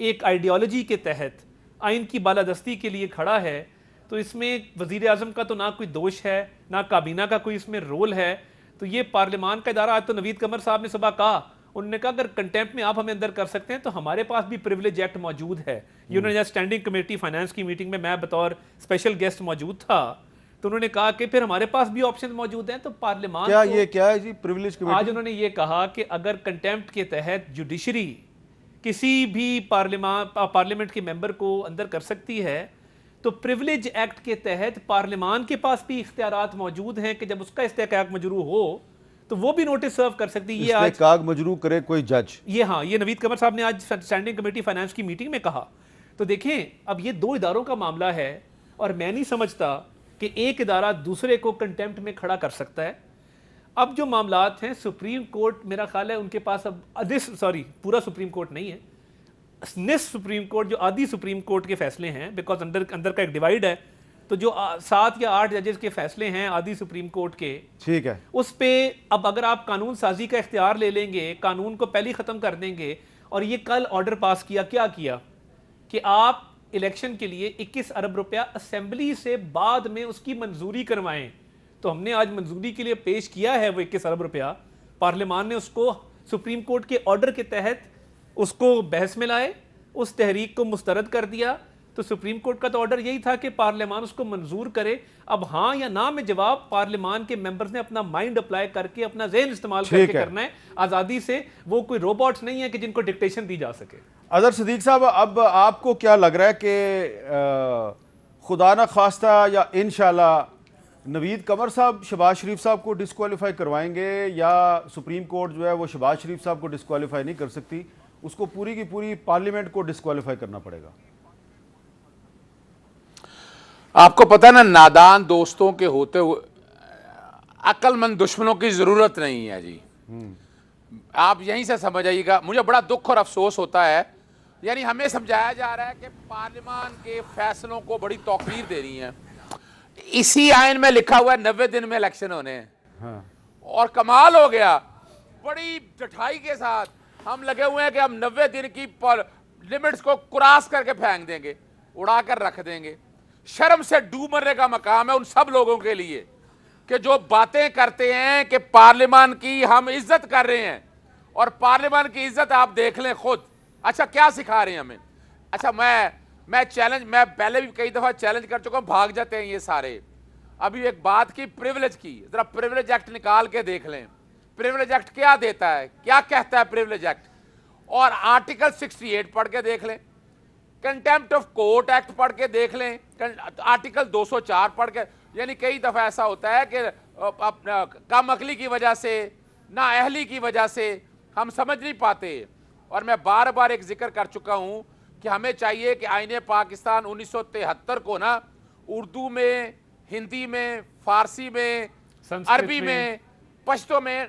ایک آئیڈیالوجی کے تحت آئین کی بالادستی کے لیے کھڑا ہے تو اس میں وزیر اعظم کا تو نہ کوئی دوش ہے نہ کابینہ کا کوئی اس میں رول ہے. تو یہ پارلیمان کا ادارہ. آج تو نوید قمر صاحب نے صبح کہا, انہوں نے کہا اگر کنٹیمپٹ میں آپ ہمیں اندر کر سکتے ہیں تو ہمارے پاس بھی پریولیج ایکٹ موجود ہے. یہ انہوں نے اسٹینڈنگ کمیٹی فائنانس کی میٹنگ میں میں بطور اسپیشل گیسٹ موجود تھا, تو انہوں نے کہا کہ پھر ہمارے پاس بھی آپشن موجود ہیں. تو پارلیمان کیا ہے جی پریولیج کمیٹی؟ آج انہوں نے یہ کہا کہ اگر کنٹیمپٹ کے تحت جوڈیشری کسی بھی پارلیمنٹ کے ممبر کو اندر کر سکتی ہے تو پریولیج ایکٹ کے تحت پارلیمان کے پاس بھی اختیارات موجود ہیں کہ جب اس کا استحقاق مجروح ہو تو وہ بھی نوٹس سرو کر سکتی ہے. استحقاق مجروح کرے کوئی جج. یہ نوید قمر صاحب نے آج اسٹینڈنگ کمیٹی فائنانس کی میٹنگ میں کہا. تو دیکھیں اب یہ دو اداروں کا معاملہ ہے اور میں نہیں سمجھتا کہ ایک ادارہ دوسرے کو کنٹیمپٹ میں کھڑا کر سکتا ہے. اب جو معاملات ہیں سپریم کورٹ, میرا خیال ہے ان کے پاس اب پورا سپریم کورٹ نہیں ہے, نصف سپریم کورٹ جو آدھی سپریم کورٹ کے فیصلے ہیں, بیکاز اندر کا ایک ڈیوائیڈ ہے, تو جو 7 یا 8 ججز کے فیصلے ہیں آدھی سپریم کورٹ کے, ٹھیک ہے, اس پہ اب اگر آپ قانون سازی کا اختیار لے لیں گے, قانون کو پہلے ختم کر دیں گے, اور یہ کل آرڈر پاس کیا کہ آپ الیکشن کے لیے 21 ارب روپیہ اسمبلی سے بعد میں اس کی منظوری کروائیں. تو ہم نے آج منظوری کے لیے پیش کیا ہے وہ 21 ارب روپیہ, پارلیمان نے اس کو سپریم کورٹ کے آرڈر کے تحت اس کو بحث میں لائے, اس تحریک کو مسترد کر دیا. تو سپریم کورٹ کا تو آرڈر یہی تھا کہ پارلیمان اس کو منظور کرے. اب ہاں یا نہ میں جواب پارلیمان کے ممبرز نے اپنا مائنڈ اپلائی کر کے اپنا ذہن استعمال کر کے کرنا ہے آزادی سے. وہ کوئی روبوٹس نہیں ہے کہ جن کو ڈکٹیشن دی جا سکے. اظہر صدیق صاحب, اب آپ کو کیا لگ رہا ہے کہ خدا نہ خواستہ یا انشاءاللہ نوید قمر صاحب شہباز شریف صاحب کو ڈسکوالیفائی کروائیں گے, یا سپریم کورٹ جو ہے وہ شہباز شریف صاحب کو ڈسکوالیفائی نہیں کر سکتی, اس کو پوری کی پوری پارلیمنٹ کو ڈسکوالیفائی کرنا پڑے گا؟ آپ کو پتہ ہے نا, نادان دوستوں کے ہوتے ہوئے عقل مند دشمنوں کی ضرورت نہیں ہے جی. آپ یہیں سے سمجھ آئیے گا. مجھے بڑا دکھ اور افسوس ہوتا ہے, یعنی ہمیں سمجھایا جا رہا ہے کہ پارلیمان کے فیصلوں کو بڑی توقیر دے رہی ہیں. اسی آئین میں لکھا ہوا ہے 90 دن میں الیکشن ہونے ہیں, اور کمال ہو گیا, بڑی ڈٹھائی کے ساتھ ہم لگے ہوئے ہیں کہ ہم 90 دن کی لمٹس کو کراس کر کے پھینک دیں گے, اڑا کر رکھ دیں گے. شرم سے ڈوب مرنے کا مقام ہے ان سب لوگوں کے لیے کہ جو باتیں کرتے ہیں کہ پارلیمان کی ہم عزت کر رہے ہیں, اور پارلیمان کی عزت آپ دیکھ لیں خود. اچھا کیا سکھا رہے ہیں ہمیں؟ اچھا میں چیلنج, میں پہلے بھی کئی دفعہ چیلنج کر چکا ہوں, بھاگ جاتے ہیں یہ سارے. ابھی ایک بات کی پریولیج کی, ذرا پریولیج ایکٹ نکال کے دیکھ لیں. پریولیج ایکٹ کیا دیتا ہے, کیا کہتا ہے پریولیج ایکٹ, اور آرٹیکل 68 پڑھ کے دیکھ لیں, کنٹیمپٹ آف کورٹ ایکٹ پڑھ کے دیکھ لیں, آرٹیکل 204 پڑھ کے. یعنی کئی دفعہ ایسا ہوتا ہے کہ کم عقلی کی وجہ سے, نا اہلی کی وجہ سے ہم سمجھ نہیں پاتے. اور میں بار بار ایک ذکر کر چکا ہوں کہ ہمیں چاہیے کہ آئین پاکستان 1973 کو نا اردو میں, ہندی میں, فارسی میں, عربی میں, پشتو میں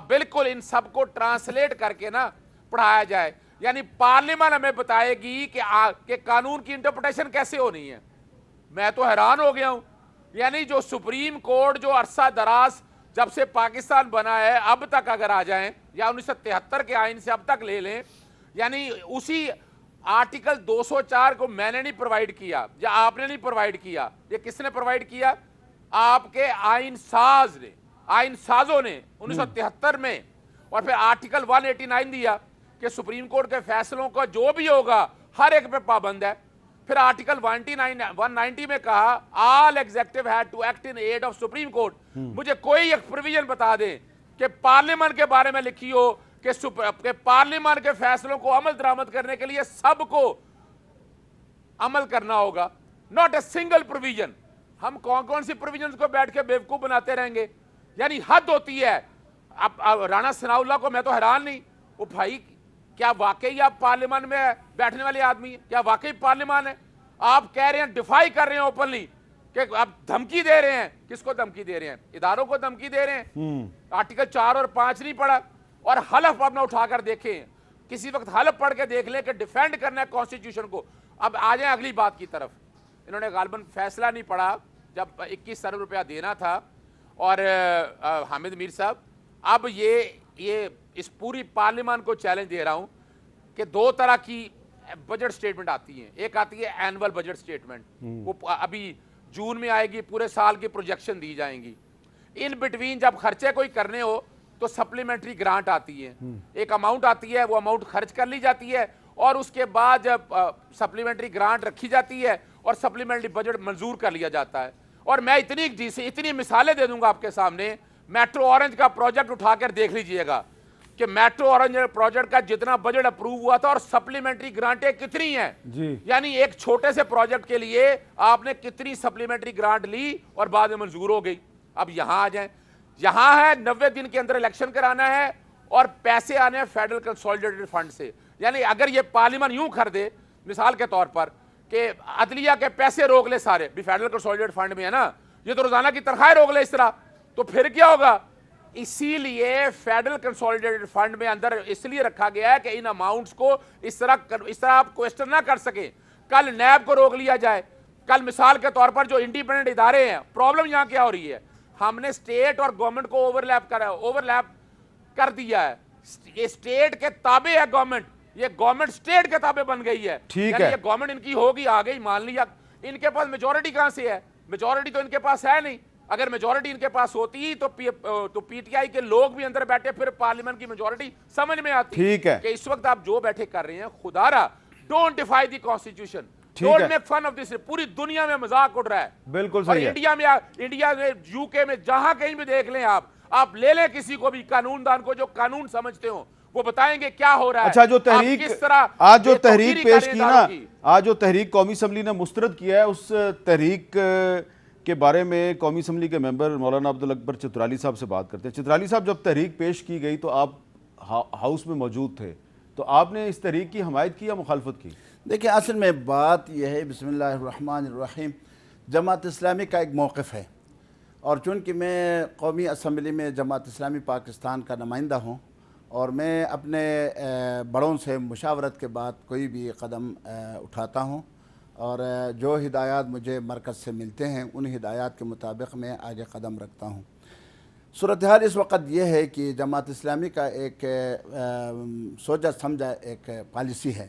بالکل ان سب کو ٹرانسلیٹ کر کے نا پڑھایا جائے. یعنی پارلیمان ہمیں بتائے گی کہ قانون کی انٹرپریٹیشن کیسے ہونی ہے. میں تو حیران ہو گیا ہوں. یعنی جو سپریم کورٹ جو عرصہ دراز جب سے پاکستان بنا ہے اب تک اگر آ جائیں, یا 1973 کے آئین سے اب تک لے لیں, یعنی اسی آرٹیکل 204 کو میں نے نہیں پرووائڈ کیا یا آپ نے نہیں پرووائڈ کیا. یہ کس نے پرووائڈ کیا؟ آپ کے آئین ساز نے, آئین سازوں نے 1973 میں. اور پھر آرٹیکل 189 دیا کہ سپریم کورٹ کے فیصلوں کا جو بھی ہوگا ہر ایک پہ پابند ہے. پھر آرٹیکل 190 میں کہا all executive head to act in aid of Supreme Court. مجھے کوئی ایک پروویژن بتا دیں کہ پارلیمان کے بارے میں لکھی ہو کہ پارلیمان کے فیصلوں کو عمل درآمد کرنے کے لیے سب کو عمل کرنا ہوگا. Not a single provision. ہم کون سی پروویژنز کو بیٹھ کے بیوقوف بناتے رہیں گے؟ یعنی حد ہوتی ہے. اب رانا ثناء اللہ کو میں تو حیران نہیں, وہ بھائی کیا واقعی آپ پارلیمان میں بیٹھنے والے آدمی ہیں؟ کیا واقعی پارلیمان ہے؟ آپ کہہ رہے ہیں, ڈیفائی کر رہے ہیں اوپنلی کہ آپ دھمکی دے رہے ہیں. کس کو دھمکی دے رہے ہیں؟ اداروں کو دھمکی دے رہے ہیں. آرٹیکل 4 اور 5 نہیں پڑھا, اور حلف اپنا اٹھا کر دیکھیں, کسی وقت حلف پڑھ کے دیکھ لیں کہ ڈیفینڈ کرنا ہے کانسٹیٹیوشن کو. اب آ جائیں اگلی بات کی طرف. انہوں نے غالباً فیصلہ نہیں پڑھا جب 21 ارب روپیہ دینا تھا. اور حامد میر صاحب, اب یہ اس پوری پارلیمان کو چیلنج دے رہا ہوں کہ 2 طرح کی بجٹ سٹیٹمنٹ آتی ہیں. ایک آتی ہے اینول بجٹ سٹیٹمنٹ, وہ ابھی جون میں آئے گی, پورے سال کی پروجیکشن دی جائیں گی. ان بٹوین جب خرچے کوئی کرنے ہو تو سپلیمنٹری گرانٹ آتی ہے, ایک اماؤنٹ آتی ہے, وہ اماؤنٹ خرچ کر لی جاتی ہے, اور اس کے بعد جب سپلیمنٹری گرانٹ رکھی جاتی ہے اور سپلیمنٹری بجٹ منظور کر لیا جاتا ہے. اور میں اتنی مثالیں دے دوں گا آپ کے سامنے. میٹرو اورنج کا پروجیکٹ اٹھا کر دیکھ لیجئے گا کہ میٹرو اورنج پروجیکٹ کا جتنا بجٹ اپروو ہوا تھا اور سپلیمنٹری گرانٹیں کتنی ہیں جی. یعنی ایک چھوٹے سے پروجیکٹ کے لیے آپ نے کتنی سپلیمنٹری گرانٹ لی اور بعد میں منظور ہو گئی. اب یہاں آ جائیں, یہاں ہے 90 دن کے اندر الیکشن کرانا ہے اور پیسے آنے ہیں فیڈرل کنسولیڈیٹڈ فنڈ سے. یعنی اگر یہ پارلیمان یوں کر دے مثال کے طور پر کہ عدلیہ کے پیسے روک لے سارے, بھی فیڈرل کنسولیڈیٹڈ فنڈ میں ہے نا, یہ تو روزانہ کی تنخواہیں روک لے اس طرح, تو پھر کیا ہوگا؟ اسی لیے فیڈرل کنسولیڈیٹڈ فنڈ میں اندر اس لیے رکھا گیا ہے کہ ان اماؤنٹس کو اس طرح آپ کوسچن نہ کر سکیں. کل نیب کو روک لیا جائے, کل مثال کے طور پر جو انڈیپینڈنٹ ادارے ہیں, پرابلم یہاں کیا ہو رہی ہے, ہم نے اسٹیٹ اور گورنمنٹ کو اوور لیپ کر دیا ہے. یہ اسٹیٹ کے تابع ہے گورنمنٹ, یہ گورنمنٹ اسٹیٹ کے تابع بن گئی ہے. ٹھیک ہے, یہ گورنمنٹ ان کی ہوگی, آ گئی, مان لیا. ان کے پاس میجورٹی کہاں سے ہے؟ میجورٹی تو ان کے پاس ہے نہیں. اگر میجورٹی ان کے پاس ہوتی تو پی ٹی آئی کے لوگ بھی اندر بیٹھے, پھر پارلیمنٹ کی میجورٹی سمجھ میں آتی. ٹھیک ہے کہ اس وقت آپ جو بیٹھے کر رہے ہیں, خدا را don't defy the constitution, don't make fun of this. پوری دنیا میں مذاق اڑ رہا ہے. بالکل اور صحیح ہے. انڈیا میں یو کے میں جہاں کہیں بھی دیکھ لیں آپ لے لیں کسی کو بھی, قانون دان کو جو قانون سمجھتے ہوں, وہ بتائیں گے کیا ہو رہا ہے. اچھا, جو تحریک آج جو تحریک پیش کی نا, آج جو تحریک قومی اسمبلی نے مسترد کیا ہے, اس تحریک کے بارے میں قومی اسمبلی کے ممبر مولانا عبدالاکبر چترالی صاحب سے بات کرتے ہیں. چترالی صاحب, جب تحریک پیش کی گئی تو آپ ہاؤس میں موجود تھے, تو آپ نے اس تحریک کی حمایت کی یا مخالفت کی؟ دیکھیں, اصل میں بات یہ ہے, بسم اللہ الرحمن الرحیم, جماعت اسلامی کا ایک موقف ہے, اور چونکہ میں قومی اسمبلی میں جماعت اسلامی پاکستان کا نمائندہ ہوں, اور میں اپنے بڑوں سے مشاورت کے بعد کوئی بھی قدم اٹھاتا ہوں, اور جو ہدایات مجھے مرکز سے ملتے ہیں ان ہدایات کے مطابق میں آگے قدم رکھتا ہوں. صورتحال اس وقت یہ ہے کہ جماعت اسلامی کا ایک سوچا سمجھا ایک پالیسی ہے,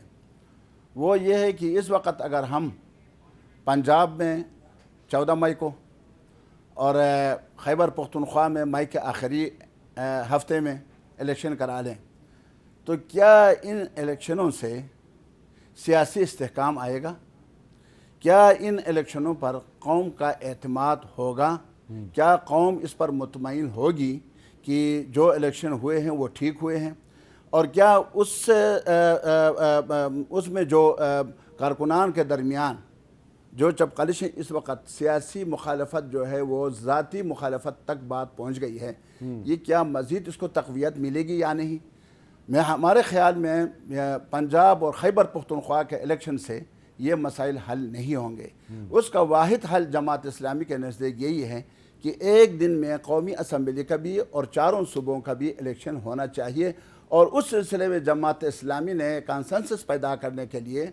وہ یہ ہے کہ اس وقت اگر ہم پنجاب میں 14 مئی کو اور خیبر پختونخوا میں مئی کے آخری ہفتے میں الیکشن کرا لیں, تو کیا ان الیکشنوں سے سیاسی استحکام آئے گا؟ کیا ان الیکشنوں پر قوم کا اعتماد ہوگا؟ کیا قوم اس پر مطمئن ہوگی کہ جو الیکشن ہوئے ہیں وہ ٹھیک ہوئے ہیں؟ اور کیا اس میں جو کارکنان کے درمیان جو چپقلش اس وقت سیاسی مخالفت جو ہے وہ ذاتی مخالفت تک بات پہنچ گئی ہے, یہ کیا مزید اس کو تقویت ملے گی یا نہیں؟ ہمارے خیال میں پنجاب اور خیبر پختونخوا کے الیکشن سے یہ مسائل حل نہیں ہوں گے. اس کا واحد حل جماعت اسلامی کے نزدیک یہی ہے کہ ایک دن میں قومی اسمبلی کا بھی اور چاروں صوبوں کا بھی الیکشن ہونا چاہیے, اور اس سلسلے میں جماعت اسلامی نے کانسنسس پیدا کرنے کے لیے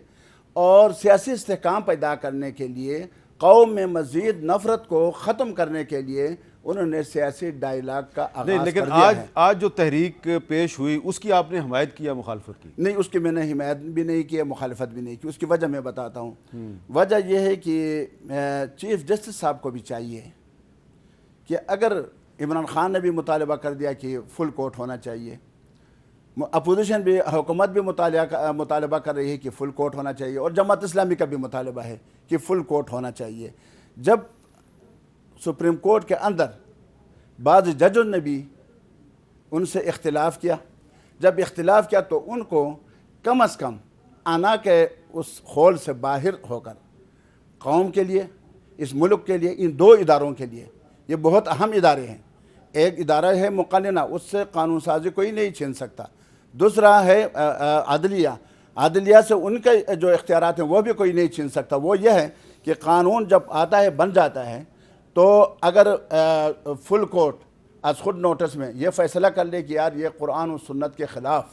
اور سیاسی استحکام پیدا کرنے کے لیے, قوم میں مزید نفرت کو ختم کرنے کے لیے انہوں نے سیاسی ڈائیلاگ کا آغاز کر دیا ہے. لیکن آج جو تحریک پیش ہوئی اس کی آپ نے حمایت کی یا مخالفت کی؟ نہیں, اس کی میں نے حمایت بھی نہیں کی, مخالفت بھی نہیں کی. اس کی وجہ میں بتاتا ہوں. وجہ یہ ہے کہ چیف جسٹس صاحب کو بھی چاہیے کہ اگر عمران خان نے بھی مطالبہ کر دیا کہ فل کورٹ ہونا چاہیے, اپوزیشن بھی, حکومت بھی مطالبہ کر رہی ہے کہ فل کورٹ ہونا چاہیے, اور جماعت اسلامی کا بھی مطالبہ ہے کہ فل کورٹ ہونا چاہیے. جب سپریم کورٹ کے اندر بعض ججوں نے بھی ان سے اختلاف کیا, جب اختلاف کیا تو ان کو کم از کم آنا کے اس خول سے باہر ہو کر قوم کے لیے, اس ملک کے لیے, ان دو اداروں کے لیے, یہ بہت اہم ادارے ہیں. ایک ادارہ ہے مقننہ, اس سے قانون سازی کوئی نہیں چھین سکتا. دوسرا ہے عدلیہ, عدلیہ سے ان کے جو اختیارات ہیں وہ بھی کوئی نہیں چھین سکتا. وہ یہ ہے کہ قانون جب آتا ہے, بن جاتا ہے, تو اگر فل کورٹ از خود نوٹس میں یہ فیصلہ کر لے کہ یار یہ قرآن و سنت کے خلاف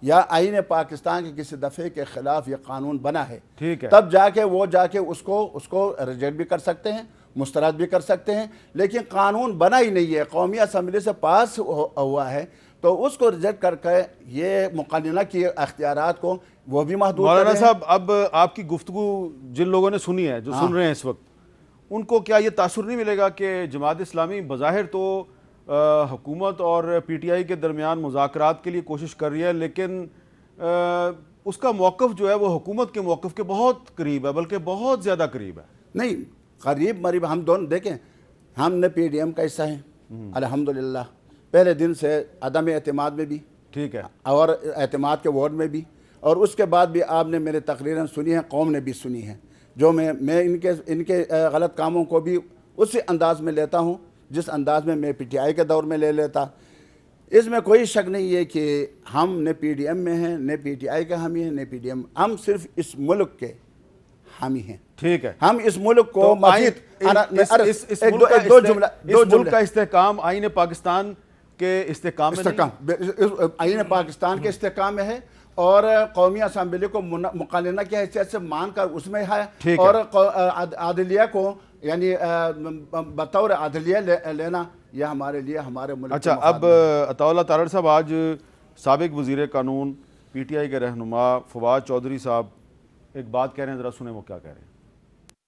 یا آئین پاکستان کے کسی دفعے کے خلاف یہ قانون بنا ہے, تب جا کے وہ اس کو ریجیکٹ بھی کر سکتے ہیں, مسترد بھی کر سکتے ہیں. لیکن قانون بنا ہی نہیں ہے, قومی اسمبلی سے پاس ہوا ہے, تو اس کو ریجیکٹ کر کے یہ مقننہ کی اختیارات کو وہ بھی محدود مولانا کر رہے ہیں۔ صاحب اب آپ کی گفتگو جن لوگوں نے سنی ہے، جو سن رہے ہیں اس وقت، ان کو کیا یہ تاثر نہیں ملے گا کہ جماعت اسلامی بظاہر تو حکومت اور پی ٹی آئی کے درمیان مذاکرات کے لیے کوشش کر رہی ہے، لیکن اس کا موقف جو ہے وہ حکومت کے موقف کے بہت قریب ہے، بلکہ بہت زیادہ قریب ہے؟ نہیں، قریب مریب ہم دونوں دیکھیں، ہم نے پی ڈی ایم کا حصہ ہیں الحمدللہ، پہلے دن سے عدم اعتماد میں بھی، ٹھیک ہے، اور اعتماد کے وارڈ میں بھی، اور اس کے بعد بھی آپ نے میرے تقریریں سنی ہیں، قوم نے بھی سنی ہیں، جو میں ان کے غلط کاموں کو بھی اسی انداز میں لیتا ہوں جس انداز میں پی ٹی آئی کے دور میں لے لیتا۔ اس میں کوئی شک نہیں ہے کہ ہم نہ پی ڈی ایم میں ہیں، نہ پی ٹی آئی کے حامی ہیں، نہ پی ڈی ایم، ہم صرف اس ملک کے حامی ہیں۔ ٹھیک ہے، ہم اس ملک کو تو مزید اس ملک کا استحکام آئین پاکستان کے استحکام میں نہیں؟ آئین پاکستان کے استحکام میں ہے، اور قومی اسمبلی کو مقننہ کی حیثیت سے مان کر اس میں ہے، اور عدلیہ کو یعنی بطور عدلیہ لینا یہ ہمارے لیے ہمارے ملک۔ اچھا، اب عطا اللہ تارڑ صاحب، آج سابق وزیر قانون پی ٹی آئی کے رہنما فواد چودھری صاحب ایک بات کہہ رہے ہیں، ذرا سنیں وہ کیا کہہ رہے ہیں۔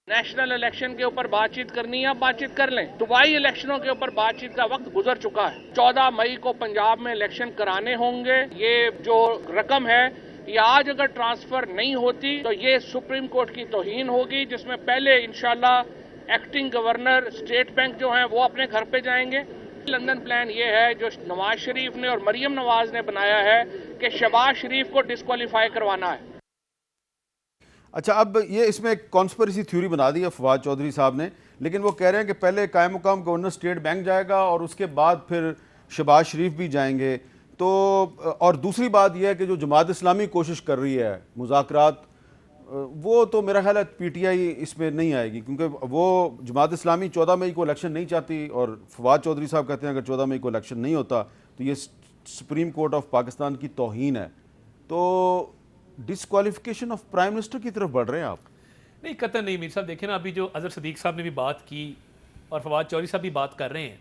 نیشنل الیکشن کے اوپر بات چیت کرنی ہے، آپ بات چیت کر لیں۔ صوبائی الیکشنوں کے اوپر بات چیت کا وقت گزر چکا ہے۔ 14 مئی کو پنجاب میں الیکشن کرانے ہوں گے۔ یہ جو رقم ہے یہ آج اگر ٹرانسفر نہیں ہوتی تو یہ سپریم کورٹ کی توہین ہوگی، جس میں پہلے انشاءاللہ ایکٹنگ گورنر اسٹیٹ بینک جو ہیں وہ اپنے گھر پہ جائیں گے۔ لندن پلان یہ ہے جو نواز شریف نے اور مریم نواز نے بنایا ہے کہ شہباز شریف کو ڈسکوالیفائی کروانا ہے۔ اچھا، اب یہ اس میں ایک کانسپریسی تھیوری بنا دی ہے فواد چودھری صاحب نے، لیکن وہ کہہ رہے ہیں کہ پہلے قائم مقام گورنر اسٹیٹ بینک جائے گا اور اس کے بعد پھر شہباز شریف بھی جائیں گے۔ تو اور دوسری بات یہ ہے کہ جو جماعت اسلامی کوشش کر رہی ہے مذاکرات، وہ تو میرا خیال ہے پی ٹی آئی اس میں نہیں آئے گی، کیونکہ وہ جماعت اسلامی 14 مئی کو الیکشن نہیں چاہتی، اور فواد چودھری صاحب کہتے ہیں اگر 14 مئی کو الیکشن نہیں ہوتا تو یہ سپریم کورٹ آف پاکستان کی توہین ہے۔ تو ڈسکوالیفیکیشن آف پرائم منسٹر کی طرف بڑھ رہے ہیں آپ؟ نہیں، قطعاً نہیں میر صاحب۔ دیکھیں نا، ابھی جو اظہر صدیق صاحب نے بھی بات کی اور فواد چودھری صاحب بھی بات کر رہے ہیں،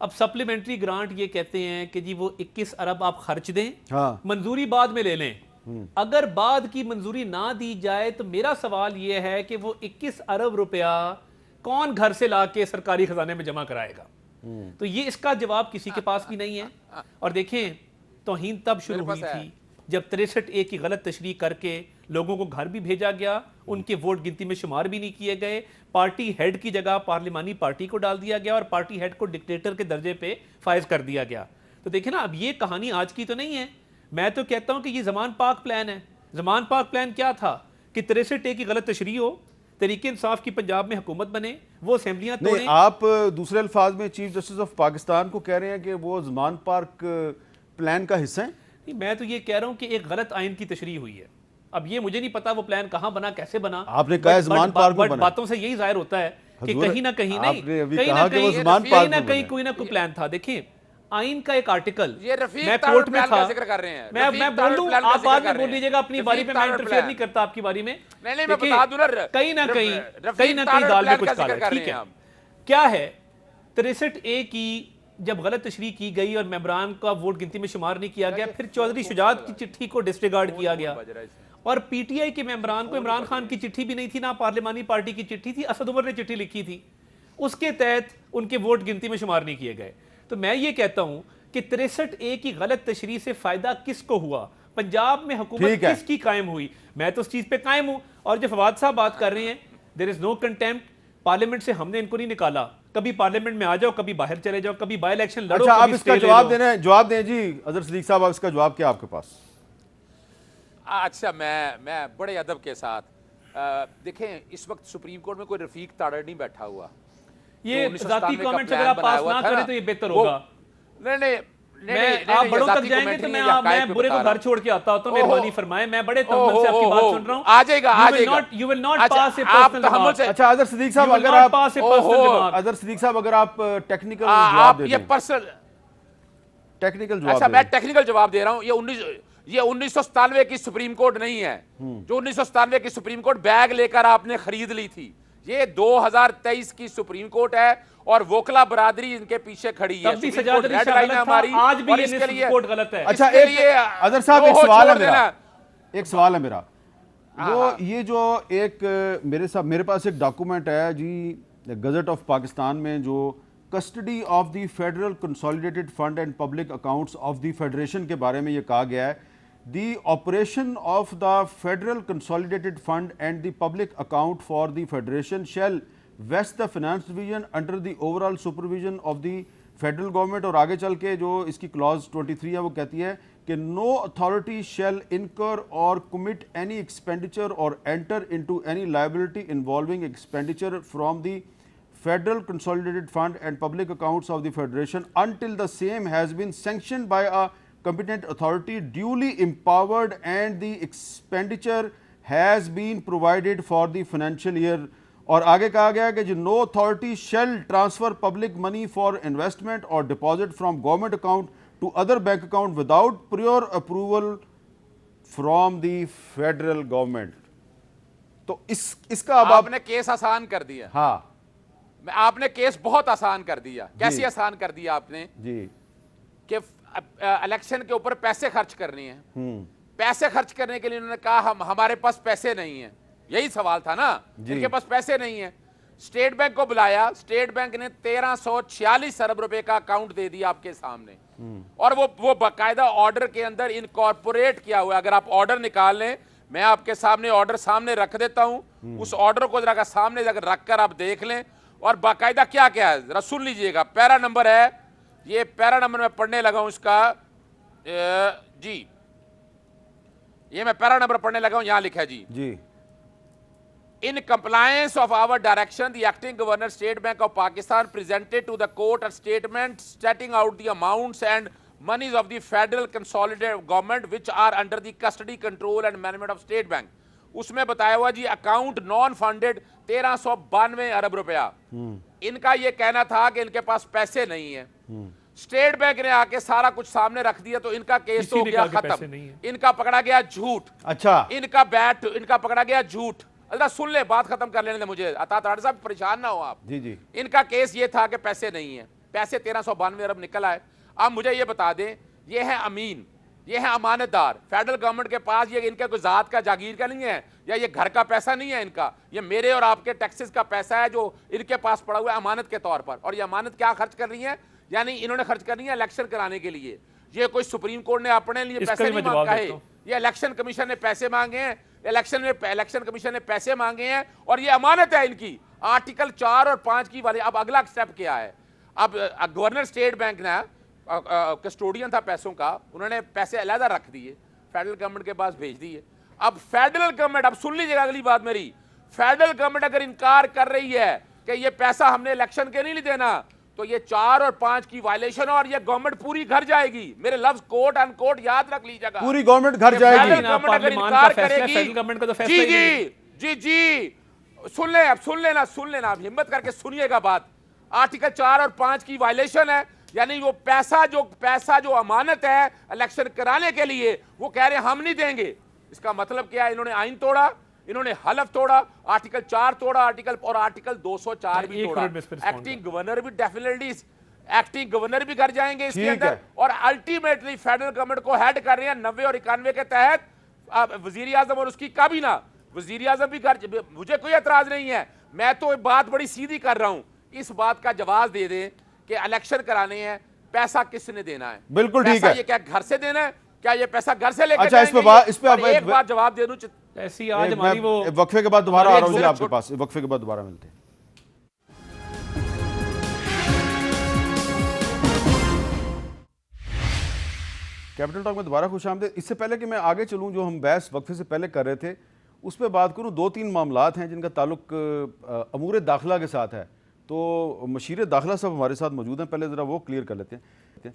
اب سپلیمنٹری گرانٹ یہ کہتے ہیں کہ جی وہ 21 ارب آپ خرچ دیں، منظوری بعد میں لے لیں۔ اگر بعد کی منظوری نہ دی جائے تو میرا سوال یہ ہے کہ وہ 21 ارب روپیہ کون گھر سے لا کے سرکاری خزانے میں جمع کرائے گا؟ تو یہ اس کا جواب کسی کے پاس بھی نہیں ہے۔ اور دیکھیں، توہین تب شروع ہوئی تھی جب 63A کی غلط تشریح کر کے لوگوں کو گھر بھی بھیجا گیا، ان کے ووٹ گنتی میں شمار بھی نہیں کیے گئے، پارٹی ہیڈ کی جگہ پارلیمانی پارٹی کو ڈال دیا گیا اور پارٹی ہیڈ کو ڈکٹیٹر کے درجے پہ فائز کر دیا گیا۔ تو دیکھیں نا، اب یہ کہانی آج کی تو نہیں ہے۔ میں تو کہتا ہوں کہ یہ زمان پاک پلان ہے۔ زمان پاک پلان کیا تھا کہ 63A کی غلط تشریح ہو، تحریک انصاف کی پنجاب میں حکومت بنے، وہ اسمبلیاں توڑیں۔ نہیں، آپ دوسرے الفاظ میں چیف جسٹس آف پاکستان کو کہہ رہے ہیں کہ وہ زمان پارک پلان کا حصہ ہیں؟ میں تو یہ کہہ رہا ہوں کہ ایک غلط آئین کی تشریح ہوئی ہے۔ اب یہ مجھے نہیں پتا وہ پلان کہاں بنا، کیسے بنا۔ آپ نے کہا زمان پارک میں بنا، باتوں سے یہی ظاہر ہوتا ہے کہ کہیں نہ کہیں نہیں، کہیں نہ کہیں کوئی نہ کوئی پلان تھا۔ دیکھیں، آئین کا ایک آرٹیکل میں کورٹ میں تھا، میں بول دوں، آپ بعد میں بول لیجئے گا اپنی باری پہ، میں انٹرفیئر نہیں کرتا آپ کی باری میں۔ کہیں نہ کہیں دال میں کچھ کالا ہے، ٹھیک ہے۔ کیا ہے 63A کی جب غلط تشریح کی گئی اور ممبران کا ووٹ گنتی میں شمار نہیں کیا گیا، پھر چودھری شجاعت کی چٹھی کو ڈسریگارڈ کیا گیا، اور پی ٹی آئی کے ممبران کو عمران خان کی چٹھی بھی نہیں تھی، نہ پارلیمانی پارٹی کی چٹھی تھی، اسد عمر نے چٹھی لکھی تھی، اس کے تحت ان کے ووٹ گنتی میں شمار نہیں کیے گئے۔ تو میں یہ کہتا ہوں کہ 63A کی غلط تشریح سے فائدہ کس کو ہوا؟ پنجاب میں حکومت کس کی قائم ہوئی؟ میں تو اس چیز پہ قائم ہوں۔ اور جو فواد صاحب بات کر رہے ہیں دیر از نو کنٹیمپٹ، پارلیمنٹ سے ہم نے ان کو نہیں نکالا، کبھی پارلیمنٹ میں آ جاؤ، کبھی باہر چلے جاؤ، کبھی بائی الیکشن لڑو۔ اچھا، آپ اس کا جواب دیں جی اظہر صدیق صاحب، آپ اس کا جواب کیا آپ کے پاس؟ اچھا، میں بڑے ادب کے ساتھ دیکھیں، اس وقت سپریم کورٹ میں کوئی رفیق تاڑڑ نہیں بیٹھا ہوا۔ یہ ذاتی کامنٹس اگر آپ پاس نہ کریں تو یہ بہتر ہوگا۔ نہیں، آپ بڑوں تک جائیں گے تو میں برے کو گھر چھوڑ کے آتا ہوں، تو مہربانی فرمائیں، میں بڑے تحمل سے آپ کی بات سن رہا ہوں۔ آ جائے گا۔ You will not pass a personal remark۔ اچھا اظہر صدیق صاحب، اگر آپ ٹیکنیکل جواب دے دیں۔ ٹیکنیکل جواب، اچھا میں ٹیکنیکل جواب دے رہا ہوں۔ یہ 1997 کی سپریم کورٹ نہیں ہے جو 1997 کی سپریم کورٹ بیگ لے کر آپ نے خرید لی تھی، یہ 2023 کی سپریم کورٹ ہے، اور وکلا برادری ان کے پیچھے کھڑی ہے۔ آج بھی یہ سپریم کورٹ غلط ہے۔ اچھا، اظہر صاحب ایک سوال ہے میرا، ایک سوال ہے میرا، وہ یہ جو ایک میرے پاس ایک ڈاکومنٹ ہے جی گزٹ آف پاکستان میں، جو custody of the federal consolidated fund and public accounts of the federation کے بارے میں یہ کہا گیا ہے the operation of the federal consolidated fund and the public account for the federation shall vest the finance division under the overall supervision of the federal government. اور آگے چل کے جو اس کی کلاز 23 ہے وہ کہتی ہے کہ نو اتھارٹی شیل انکر اور کمٹ اینی ایکسپینڈیچر اور enter into any liability involving expenditure from the Federal Consolidated Fund and Public Accounts of the Federation until the same has been sanctioned by a competent authority duly empowered and the expenditure has been provided for the financial year. اور آگے کہا گیا کہ no authority shall transfer public money for investment or deposit from government account to other bank account without prior approval from the federal government. تو اس کا اب آپ نے کیس آسان کر دیا. ہاں آپ نے کیس بہت آسان کر دیا. کیسی آسان کر دیا آپ نے جی کہ الیکشن کے اوپر پیسے خرچ کرنے ہیں. پیسے خرچ کرنے کے لیے انہوں نے کہا ہمارے پاس پیسے نہیں ہیں. یہی سوال تھا نا, ان کے پاس پیسے نہیں ہیں. اسٹیٹ بینک کو بلایا, اسٹیٹ بینک نے 1346 ارب روپے کا اکاؤنٹ دے دیا آپ کے سامنے, اور وہ باقاعدہ آرڈر کے اندر انکارپوریٹ کیا ہوا ہے. اگر آپ آرڈر نکال لیں, میں آپ کے سامنے آرڈر سامنے رکھ دیتا ہوں, اس آرڈر کو ذرا سامنے رکھ کر آپ دیکھ لیں, اور باقاعدہ کیا کیا ہے ذرا سن لیجئے گا. پیرا نمبر ہے, یہ پیرا نمبر میں پڑھنے لگا ہوں اس کا, جی یہ میں پیرا نمبر پڑھنے لگا ہوں, یہاں لکھا ہے جی In compliance of our direction, the acting governor, State Bank of Pakistan, presented to the court a statement setting out the amounts and monies of the federal consolidated government which are under the custody, control and management of State Bank. اس میں بتایا ہوا جی account naan funded 1392 ارب روپیہ. ان کا یہ کہنا تھا کہ ان کے پاس پیسے نہیں ہیں. اسٹیٹ بینک نے آ کے سارا کچھ سامنے رکھ دیا تو ان کا کیس ہو گیا ختم. ان کا پکڑا گیا جھوٹ. اچھا, ان کا پکڑا گیا جھوٹ. اللہ سن لے, بات ختم کر لینے دیں مجھے, عطا تراڑ صاحب پریشان نہ ہو آپ. جی ان کا کیس یہ تھا کہ پیسے نہیں ہیں. پیسے 1392 ارب نکل آئے. اب مجھے یہ بتا دیں, یہ ہے امین, یہ ہے امانت دار فیڈرل گورنمنٹ کے پاس. یہ ان کا کوئی ذات کا جاگیر کا نہیں ہے, یا یہ گھر کا پیسہ نہیں ہے ان کا, یہ میرے اور آپ کے ٹیکسز کا پیسہ ہے جو ان کے پاس پڑا ہوا ہے امانت کے طور پر. اور یہ امانت کیا خرچ کر رہی ہے, یعنی انہوں نے خرچ کرنی ہے الیکشن کرانے کے لیے. یہ کوئی سپریم کورٹ نے اپنے لیے پیسے نہیں مانگا ہے, یہ الیکشن کمیشن نے پیسے مانگے ہیں. الیکشن کمیشن نے پیسے مانگے ہیں اور یہ امانت ہے ان کی. آرٹیکل 4 اور 5 کی والے. اب اگلا سٹیپ کیا ہے, اب گورنر اسٹیٹ بینک نے کسٹوڈین تھا پیسوں کا, انہوں نے پیسے علیحدہ رکھ دیے, فیڈرل گورنمنٹ کے پاس بھیج دیے. اب فیڈرل گورنمنٹ, اب سن لیجیے گا اگلی بات میری, فیڈرل گورنمنٹ اگر انکار کر رہی ہے کہ یہ پیسہ ہم نے الیکشن کے نہیں دینا, تو یہ 4 اور 5 کی وائلیشن, اور یہ گورنمنٹ پوری گھر جائے گی. میرے لفظ کوٹ ان کوٹ یاد رکھ لیجیے گا, پوری گورنمنٹ گھر جائے گی. گورنمنٹ اگر انکار کرے گی, جی سن لیں, اب سن لینا اب ہمت کر کے سنیے گا بات. آرٹیکل 4 اور 5 کی وائلیشن ہے, یعنی وہ پیسہ جو امانت ہے الیکشن کرانے کے لیے, وہ کہہ رہے ہیں ہم نہیں دیں گے. اس کا مطلب کیا ہے, انہوں نے آئین توڑا, انہوں نے حلف توڑا, آرٹیکل 4 توڑا, آرٹیکل 204 بھی توڑا. ایکٹنگ گورنر بھی ڈیفینیٹلی ایکٹنگ گورنر بھی گھر جائیں گے اس کے اندر, اور الٹیمیٹلی فیڈرل گورنمنٹ کو ہیڈ کر رہے ہیں 90 اور 91 کے تحت وزیر اعظم اور اس کی کابینہ. وزیر اعظم بھی گھر, مجھے کوئی اعتراض نہیں ہے, میں تو بات بڑی سیدھی کر رہا ہوں. اس بات کا جواز دے دیں کہ الیکشن کرانے ہیں, پیسا کس نے دینا ہے. بالکل ٹھیک ہے. یہ کیا گھر سے دینا ہے, کیا یہ پیسہ گھر سے لے کے اچھا, اس پہ ایک بات جواب دے دوں. ایسی آج ہماری وہ وقفے کے بعد دوبارہ آ رہا ہوں جی آپ کے پاس, وقفے کے بعد دوبارہ ملتے ہیں. کیپٹل ٹاک میں دوبارہ خوش آمدید. اس سے پہلے کہ میں آگے چلوں, جو ہم بحث وقفے سے پہلے کر رہے تھے اس پہ بات کروں. 2-3 معاملات ہیں جن کا تعلق امور داخلہ کے ساتھ ہے. تو مشیر داخلہ صاحب ہمارے ساتھ موجود ہیں, پہلے ذرا وہ کلیئر کر لیتے ہیں.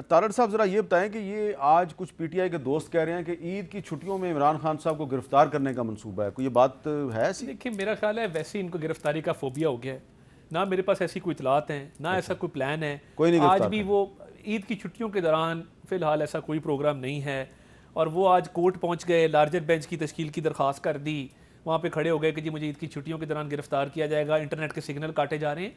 تارڑ صاحب ذرا یہ بتائیں کہ یہ آج کچھ پی ٹی آئی کے دوست کہہ رہے ہیں کہ عید کی چھٹیوں میں عمران خان صاحب کو گرفتار کرنے کا منصوبہ ہے, کوئی یہ بات ہے ایسی؟ دیکھیں میرا خیال ہے ویسے ہی ان کو گرفتاری کا فوبیا ہو گیا ہے. نہ میرے پاس ایسی کوئی اطلاعات ہیں, نہ ایسا کوئی پلان ہے. آج بھی وہ عید کی چھٹیوں کے دوران فی الحال ایسا کوئی پروگرام نہیں ہے, اور وہ آج کورٹ پہنچ گئے, لارجر بینچ کی تشکیل کی درخواست کر دی, وہاں پہ کھڑے ہو گئے کہ جی مجھے عید کی چھٹیوں کے دوران گرفتار کیا جائے گا, انٹرنیٹ کے سگنل کاٹے جا رہے ہیں.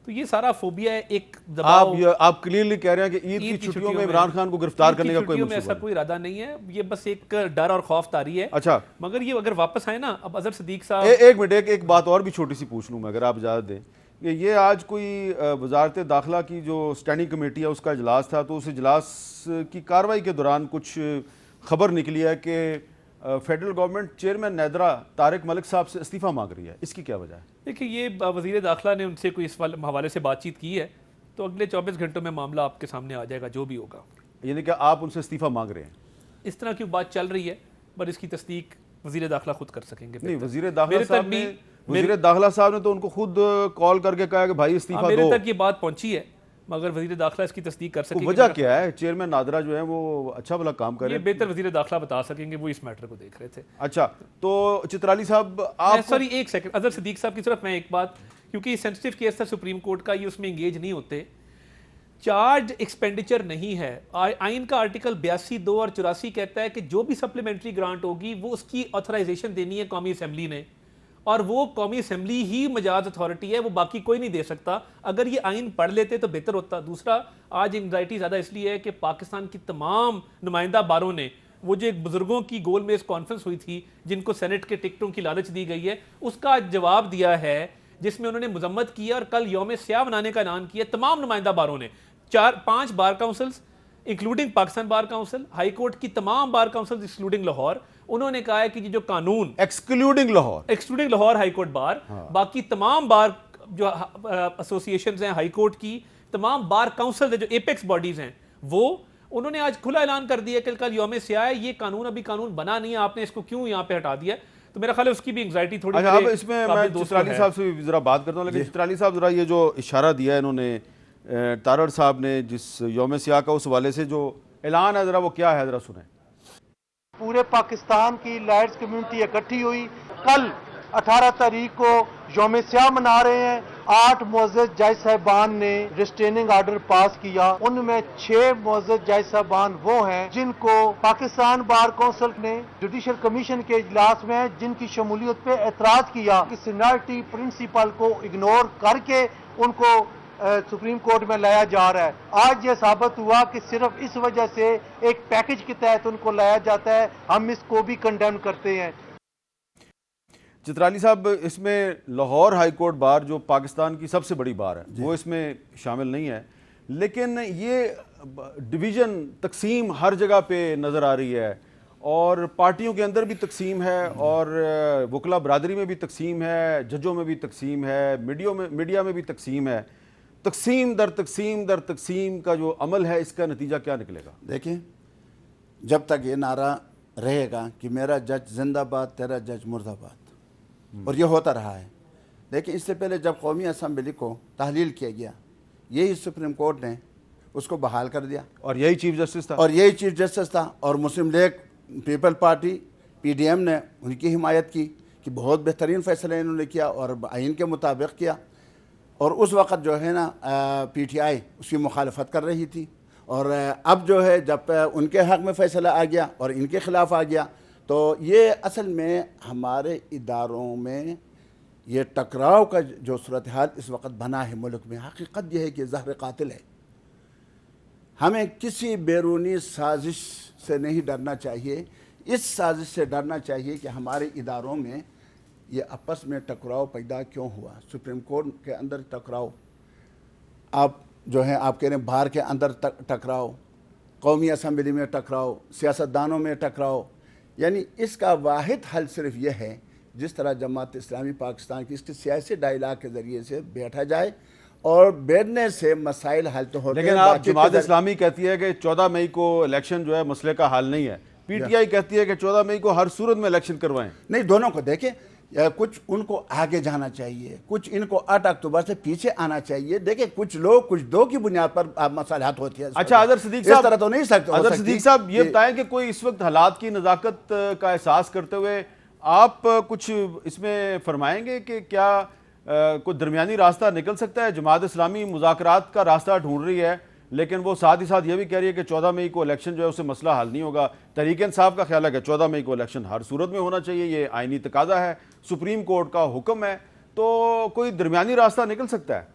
تو یہ سارا فوبیا ہے، ایک دباؤ. آپ کلیئرلی کہہ رہے ہیں کہ عید کی چھٹیوں میں عمران خان کو گرفتار کرنے کا کوئی ایسا کوئی ارادہ نہیں ہے، یہ بس ایک ڈر اور خوف طاری ہے. اچھا، مگر یہ اگر واپس آئے نا، اب اظہر صدیق صاحب ایک منٹ، ایک بات اور بھی چھوٹی سی پوچھ لوں میں اگر آپ اجازت دیں کہ یہ آج کوئی وزارت داخلہ کی جو اسٹینڈنگ کمیٹی ہے اس کا اجلاس تھا، تو اس اجلاس کی کارروائی کے دوران کچھ خبر نکلی ہے کہ فیڈرل گورنمنٹ چیئرمین نیدرا طارق ملک صاحب سے استعفیٰ مانگ رہی ہے، اس کی کیا وجہ ہے؟ دیکھیں، یہ وزیر داخلہ نے ان سے کوئی اس حوالے سے بات چیت کی ہے، تو اگلے 24 گھنٹوں میں معاملہ آپ کے سامنے آ جائے گا جو بھی ہوگا. یعنی کہ آپ ان سے استعفیٰ مانگ رہے ہیں؟ اس طرح کی بات چل رہی ہے، پر اس کی تصدیق وزیر داخلہ خود کر سکیں گے. نہیں، وزیر داخلہ صاحب نے تو ان کو خود کال کر کے کہا کہ بھائی استعفیٰ دو. میرے تک یہ بات پہنچی ہے، مگر وزیر داخلہ اس کی تصدیق کر سکیں گے. وجہ کیا ہے؟ چیئرمین نادرا جو ہے وہ اچھا بھلا کام کر رہے ہیں، بہتر وزیر داخلہ بتا سکیں گے، وہ اس میٹر کو دیکھ رہے تھے. اچھا، تو چترالی صاحب آپ سوری ایک سیکنڈ، اظہر صدیق صاحب کی طرف میں ایک بات، کیونکہ یہ سینسٹیو کیس تھا سپریم کورٹ کا، یہ اس میں انگیج نہیں ہوتے. چارج ایکسپینڈیچر نہیں ہے. آئین کا آرٹیکل 82, 2 اور 84 کہتا ہے کہ جو بھی سپلیمنٹری گرانٹ ہوگی وہ اس کی آتھرائزیشن دینی ہے قومی اسمبلی نے، اور وہ قومی اسمبلی ہی مجاز اتھارٹی ہے، وہ باقی کوئی نہیں دے سکتا. اگر یہ آئین پڑھ لیتے تو بہتر ہوتا. دوسرا، آج انگزائٹی زیادہ اس لیے ہے کہ پاکستان کی تمام نمائندہ باروں نے وہ جو ایک بزرگوں کی گول میز کانفرنس ہوئی تھی جن کو سینٹ کے ٹکٹوں کی لالچ دی گئی ہے، اس کا جواب دیا ہے جس میں انہوں نے مذمت کی اور کل یوم سیاہ منانے کا اعلان کیا. تمام نمائندہ باروں نے، 4-5 بار کاؤنسلز انکلوڈنگ پاکستان بار کاؤنسل، ہائی کورٹ کی تمام بار کاؤنسلز ایکسکلوڈنگ لاہور، انہوں نے کہا ہے کہ یہ جو قانون excluding Lahore high court bar, باقی تمام بار جو ایسوسیشنز ہیں ہائی کورٹ کی، تمام بار کاؤنسل جو ایپیکس باڈیز ہیں، وہ انہوں نے آج کھلا اعلان کر دیا کہ کل یوم سیاہ ہے، یہ قانون ابھی قانون بنا نہیں ہے، آپ نے اس کو کیوں یہاں پہ ہٹا دیا. تو میرا خیال ہے اس کی بھی انگزائٹی تھوڑی. اچھا، اب اس میں چترالی صاحب سے ذرا بات کرتا ہوں، لیکن چترالی صاحب ذرا یہ جو اشارہ دیا ہے انہوں نے تارڑ صاحب نے جس یوم سیاہ کا، اس حوالے سے جو اعلان ہے ذرا وہ کیا ہے ذرا سنیں. پورے پاکستان کی لائٹس کمیونٹی اکٹھی ہوئی، کل 18 تاریخ کو یوم سیاہ منا رہے ہیں. 8 معزز جج صاحبان نے ریسٹیننگ آرڈر پاس کیا، ان میں 6 معزز جج صاحبان وہ ہیں جن کو پاکستان بار کونسل نے جوڈیشل کمیشن کے اجلاس میں جن کی شمولیت پہ اعتراض کیا کہ سینیورٹی پرنسپل کو اگنور کر کے ان کو سپریم کورٹ میں لایا جا رہا ہے. آج یہ ثابت ہوا کہ صرف اس وجہ سے ایک پیکج کے تحت ان کو لایا جاتا ہے. ہم اس کو بھی کنڈیم کرتے ہیں. چترالی صاحب، اس میں لاہور ہائی کورٹ بار جو پاکستان کی سب سے بڑی بار ہے وہ اس میں شامل نہیں ہے، لیکن یہ ڈویژن تقسیم ہر جگہ پہ نظر آ رہی ہے، اور پارٹیوں کے اندر بھی تقسیم ہے، اور وکلا برادری میں بھی تقسیم ہے، ججوں میں بھی تقسیم ہے، میڈیا میں بھی تقسیم ہے. تقسیم در تقسیم در تقسیم کا جو عمل ہے، اس کا نتیجہ کیا نکلے گا؟ دیکھیں، جب تک یہ نعرہ رہے گا کہ میرا جج زندہ باد، تیرا جج مردہ باد، اور یہ ہوتا رہا ہے. لیکن اس سے پہلے جب قومی اسمبلی کو تحلیل کیا گیا، یہی سپریم کورٹ نے اس کو بحال کر دیا، اور یہی چیف جسٹس تھا، اور مسلم لیگ پیپل پارٹی PDM نے ان کی حمایت کی کہ بہت بہترین فیصلہ انہوں نے کیا اور آئین کے مطابق کیا. اور اس وقت جو ہے نا PTI اس کی مخالفت کر رہی تھی، اور اب جو ہے جب ان کے حق میں فیصلہ آ گیا اور ان کے خلاف آ گیا، تو یہ اصل میں ہمارے اداروں میں یہ ٹکراؤ کا جو صورتحال اس وقت بنا ہے ملک میں، حقیقت یہ ہے کہ زہر قاتل ہے. ہمیں کسی بیرونی سازش سے نہیں ڈرنا چاہیے. اس سازش سے ڈرنا چاہیے کہ ہمارے اداروں میں یہ آپس میں ٹکراؤ پیدا کیوں ہوا. سپریم کورٹ کے اندر ٹکراؤ، آپ جو ہیں آپ کہہ رہے ہیں بار کے اندر ٹکراؤ، قومی اسمبلی میں ٹکراؤ، سیاستدانوں میں ٹکراؤ. یعنی اس کا واحد حل صرف یہ ہے، جس طرح جماعت اسلامی پاکستان کی اس کے سیاسی ڈائلاگ کے ذریعے سے بیٹھا جائے، اور بیٹھنے سے مسائل حل تو ہوتے ہیں. لیکن آپ جماعت اسلامی کہتی ہے کہ 14 مئی کو الیکشن جو ہے مسئلے کا حل نہیں ہے، PTI کہتی ہے کہ 14 مئی کو ہر صورت میں الیکشن کروائیں. نہیں، دونوں کو دیکھیں، کچھ ان کو آگے جانا چاہیے، کچھ ان کو 8 اکتوبر سے پیچھے آنا چاہیے. دیکھیں، کچھ لوگ کچھ دو کی بنیاد پر مصالحات ہوتی ہے. اچھا، اظہر صدیق صاحب، اس طرح تو نہیں سکتے. اظہر صدیق صاحب یہ بتائیں کہ کوئی اس وقت حالات کی نزاکت کا احساس کرتے ہوئے آپ کچھ اس میں فرمائیں گے کہ کیا کوئی درمیانی راستہ نکل سکتا ہے؟ جماعت اسلامی مذاکرات کا راستہ ڈھونڈ رہی ہے، لیکن وہ ساتھ ہی ساتھ یہ بھی کہہ رہی ہے کہ 14 مئی کو الیکشن جو ہے اسے مسئلہ حل نہیں ہوگا. تحریک انصاف کا خیال ہے کہ 14 مئی کو الیکشن ہر صورت میں ہونا چاہیے، یہ آئینی تقاضا ہے، سپریم کورٹ کا حکم ہے. تو کوئی درمیانی راستہ نکل سکتا ہے؟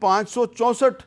564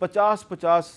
50-50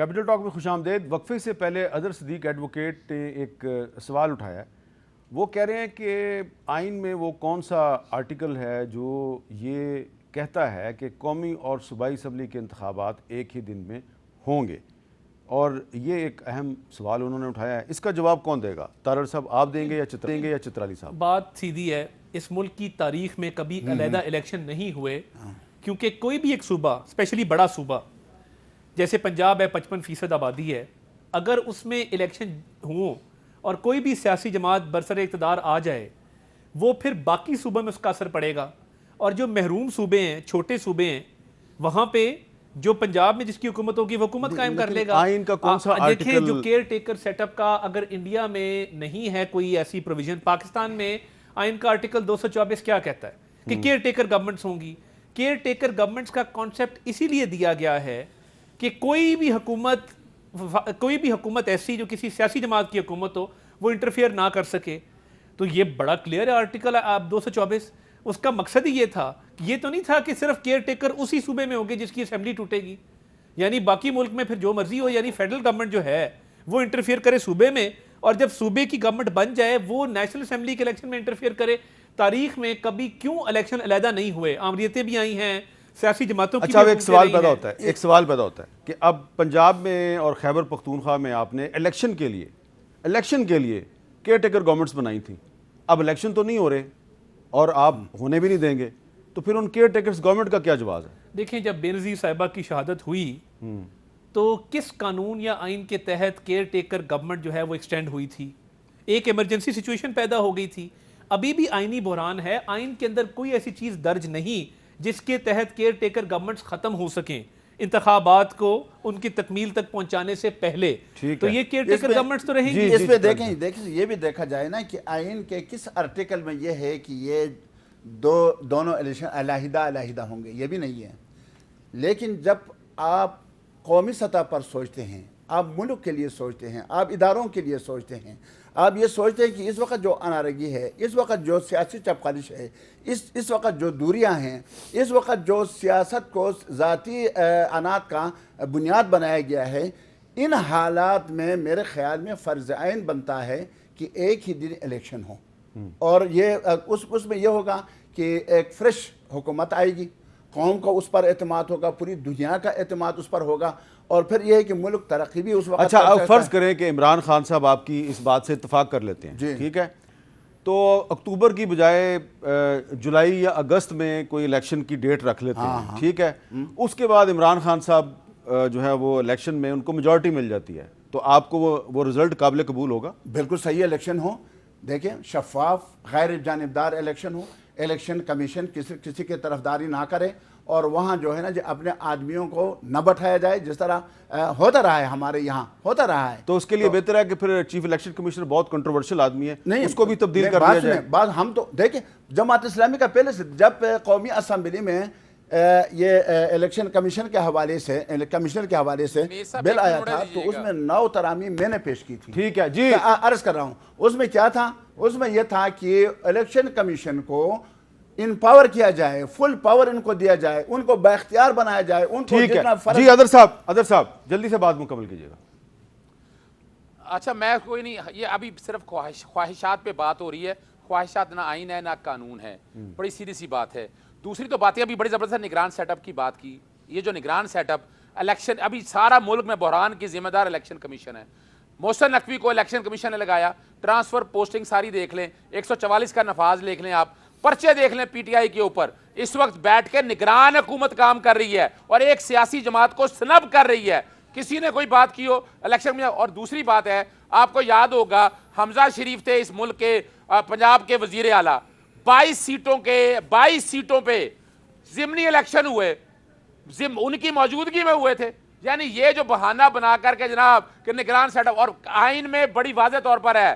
کیپٹل ٹاک میں خوش آمدید. وقفے سے پہلے اظہر صدیق ایڈوکیٹ نے ایک سوال اٹھایا ہے. وہ کہہ رہے ہیں کہ آئین میں وہ کون سا آرٹیکل ہے جو یہ کہتا ہے کہ قومی اور صوبائی اسمبلی کے انتخابات ایک ہی دن میں ہوں گے, اور یہ ایک اہم سوال انہوں نے اٹھایا ہے. اس کا جواب کون دے گا؟ تارڑ صاحب آپ دیں گے یا چترالی صاحب؟ بات سیدھی ہے, اس ملک کی تاریخ میں کبھی علیحدہ الیکشن نہیں ہوئے, کیونکہ کوئی بھی ایک صوبہ, اسپیشلی بڑا صوبہ جیسے پنجاب ہے, 55% آبادی ہے, اگر اس میں الیکشن ہوں اور کوئی بھی سیاسی جماعت برسر اقتدار آ جائے, وہ پھر باقی صوبوں میں اس کا اثر پڑے گا. اور جو محروم صوبے ہیں, چھوٹے صوبے ہیں, وہاں پہ جو پنجاب میں جس کی حکومت ہوگی وہ حکومت قائم کر لے گا. آئین کا کون سا دیکھیں جو کیئر ٹیکر سیٹ اپ کا, اگر انڈیا میں نہیں ہے کوئی ایسی پروویژن, پاکستان میں آئین کا آرٹیکل 224 کیا کہتا ہے کہ کیئر ٹیکر گورنمنٹس ہوں گی. کیئر ٹیکر گورنمنٹس کا کانسیپٹ اسی لیے دیا گیا ہے کہ کوئی بھی حکومت ایسی جو کسی سیاسی جماعت کی حکومت ہو وہ انٹرفیئر نہ کر سکے. تو یہ بڑا کلیئر ہے آرٹیکل 224. اس کا مقصد ہی یہ تھا, یہ تو نہیں تھا کہ صرف کیئر ٹیکر اسی صوبے میں ہوں گے جس کی اسمبلی ٹوٹے گی, یعنی باقی ملک میں پھر جو مرضی ہو, یعنی فیڈرل گورنمنٹ جو ہے وہ انٹرفیئر کرے صوبے میں, اور جب صوبے کی گورنمنٹ بن جائے وہ نیشنل اسمبلی کے الیکشن میں انٹرفیئر کرے. تاریخ میں کبھی کیوں الیکشن علیحدہ نہیں ہوئے؟ آمریتیں بھی آئی ہیں, سیاسی جماعتوں کی. اچھا, ایک سوال پیدا ہوتا ہے کہ اب پنجاب میں اور خیبر پختونخوا میں آپ نے الیکشن کے لیے کیئر ٹیکر گورنمنٹس بنائی تھیں, اب الیکشن تو نہیں ہو رہے اور آپ ہونے بھی نہیں دیں گے, تو پھر ان کیئر ٹیکرز گورنمنٹ کا کیا جواز ہے؟ دیکھیں, جب بینظیر صاحبہ کی شہادت ہوئی تو کس قانون یا آئین کے تحت کیئر ٹیکر گورنمنٹ جو ہے وہ ایکسٹینڈ ہوئی تھی؟ ایک ایمرجنسی سچویشن پیدا ہو گئی تھی. ابھی بھی آئینی بحران ہے, آئین کے اندر کوئی ایسی چیز درج نہیں جس کے تحت کیئر ٹیکر گورنمنٹس ختم ہو سکیں انتخابات کو ان کی تکمیل تک پہنچانے سے پہلے. تو یہ کیئر ٹیکر گورنمنٹس تو رہیں گی. اس پہ دیکھیں یہ بھی دیکھا جائے نا کہ آئین کے کس آرٹیکل میں یہ ہے کہ یہ دونوں الیکشن علیحدہ ہوں گے, یہ بھی نہیں ہے. لیکن جب آپ قومی سطح پر سوچتے ہیں, آپ ملک کے لیے سوچتے ہیں, آپ اداروں کے لیے سوچتے ہیں, آپ یہ سوچتے ہیں کہ اس وقت جو انارگی ہے, اس وقت جو سیاسی چپخالش ہے, اس وقت جو دوریاں ہیں, اس وقت جو سیاست کو ذاتی عناد کا بنیاد بنایا گیا ہے, ان حالات میں میرے خیال میں فرض عین بنتا ہے کہ ایک ہی دن الیکشن ہو, اور یہ اس میں یہ ہوگا کہ ایک فریش حکومت آئے گی, قوم کو اس پر اعتماد ہوگا, پوری دنیا کا اعتماد اس پر ہوگا, اور پھر یہ ہے کہ ملک ترقی بھی اس وقت. اچھا, اب فرض کریں کہ عمران خان صاحب آپ کی اس بات سے اتفاق کر لیتے ہیں, ٹھیک ہے, تو اکتوبر کی بجائے جولائی یا اگست میں کوئی الیکشن کی ڈیٹ رکھ لیتے ہیں, ٹھیک ہے, اس کے بعد عمران خان صاحب جو ہے وہ الیکشن میں ان کو میجورٹی مل جاتی ہے, تو آپ کو وہ رزلٹ قابل قبول ہوگا؟ بالکل صحیح الیکشن ہو, دیکھیں شفاف غیر جانبدار الیکشن ہو, الیکشن کمیشن کسی کی طرفداری نہ کرے, اور وہاں جو ہے نا اپنے آدمیوں کو نہ بٹھایا جائے, جس طرح ہوتا رہا ہے ہمارے یہاں ہوتا رہا ہے. تو اس کے لیے بہتر ہے کہ پھر چیف الیکشن کمیشنر بہت کنٹروورشل آدمی ہے, اس کو بھی تبدیل کر دیا جائے. بات ہم تو دیکھیں, جماعت اسلامی کا پہلے سے جب قومی اسمبلی میں یہ الیکشن کمیشن کے حوالے سے کمشنر کے حوالے سے بل آیا تھا, تو اس میں 9 ترامی میں نے پیش کی تھی. ٹھیک ہے جی, عرض کر رہا ہوں, اس میں کیا تھا, اس میں یہ تھا کہ الیکشن کمیشن کو امپاور کیا جائے, فل پاور ان کو دیا جائے, ان کو بااختیار بنایا جائے, ان کو جتنا فرق. جی اظہر صاحب جلدی سے بات مکمل کیجیے گا. اچھا, میں کوئی نہیں, یہ ابھی صرف خواہشات پہ بات ہو رہی ہے. خواہشات نہ آئین ہے نہ قانون ہے, بڑی سیدھی سی بات ہے. دوسری تو باتیں ابھی بڑی زبردست نگران سیٹ اپ کی بات کی. یہ جو نگران سیٹ اپ الیکشن, ابھی سارا ملک میں بحران کی ذمہ دار الیکشن کمیشن ہے. محسن نقوی کو الیکشن کمیشن نے لگایا, ٹرانسفر پوسٹنگ ساری دیکھ لیں, 144 کا نفاذ دیکھ لیں, آپ پرچے دیکھ لیں پی ٹی آئی کے اوپر. اس وقت بیٹھ کے نگران حکومت کام کر رہی ہے اور ایک سیاسی جماعت کو سنب کر رہی ہے. کسی نے کوئی بات کی ہو الیکشن میں. اور دوسری بات ہے, آپ کو یاد ہوگا حمزہ شریف تھے اس ملک کے پنجاب کے وزیر اعلیٰ, 22 سیٹوں پہ ضمنی الیکشن ہوئے, ان کی موجودگی میں ہوئے تھے. یعنی یہ جو بہانہ بنا کر کے جناب کہ نگران سیٹ اپ, اور آئین میں بڑی واضح طور پر ہے,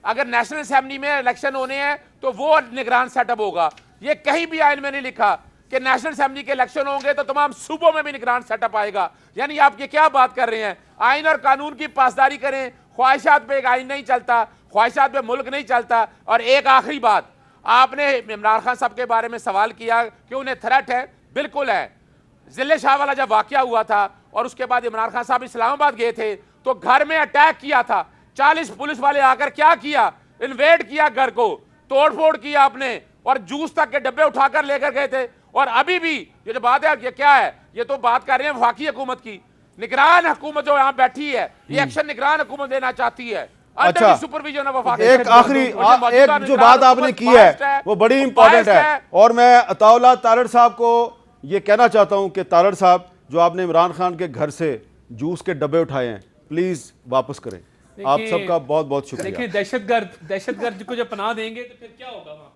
اگر نیشنل اسمبلی میں الیکشن ہونے ہیں تو وہ نگران سیٹ اپ ہوگا. یہ کہیں بھی آئین میں نہیں لکھا کہ نیشنل اسمبلی کے الیکشن ہوں گے تو تمام صوبوں میں بھی نگران سیٹ اپ آئے گا. یعنی آپ یہ کیا بات کر رہے ہیں؟ آئین اور قانون کی پاسداری کریں, خواہشات پہ ایک آئین نہیں چلتا, خواہشات پہ ملک نہیں چلتا. اور ایک آخری بات, آپ نے عمران خان صاحب کے بارے میں سوال کیا کہ انہیں تھریٹ ہے. بالکل ہے. ضلع شاہ والا جب واقعہ ہوا تھا اور اس کے بعد عمران خان صاحب اسلام آباد گئے تھے تو گھر میں اٹیک کیا تھا, 40 پولیس والے آ کر کیا کیا, انویڈ کیا گھر کو, توڑ پھوڑ کیا آپ نے, اور جوس تک کے ڈبے اٹھا کر لے کر گئے تھے. اور ابھی بھی یہ جو بات ہے یہ کیا ہے, یہ تو بات کر رہے ہیں وفاقی حکومت کی, نگران حکومت جو یہاں بیٹھی ہے یہ ایکشن نگران حکومت دینا چاہتی ہے. اچھا, ایک آخری ایک جو بات آپ نے کی ہے وہ بڑی امپورٹنٹ ہے, اور میں عطا اللہ تالڑ صاحب کو یہ کہنا چاہتا ہوں کہ تالڑ صاحب جو آپ نے عمران خان کے گھر سے جوس کے ڈبے اٹھائے ہیں پلیز واپس کریں. آپ سب کا بہت بہت شکریہ. دیکھیں دہشت گرد کو جب پناہ دیں گے تو پھر کیا ہوگا وہاں.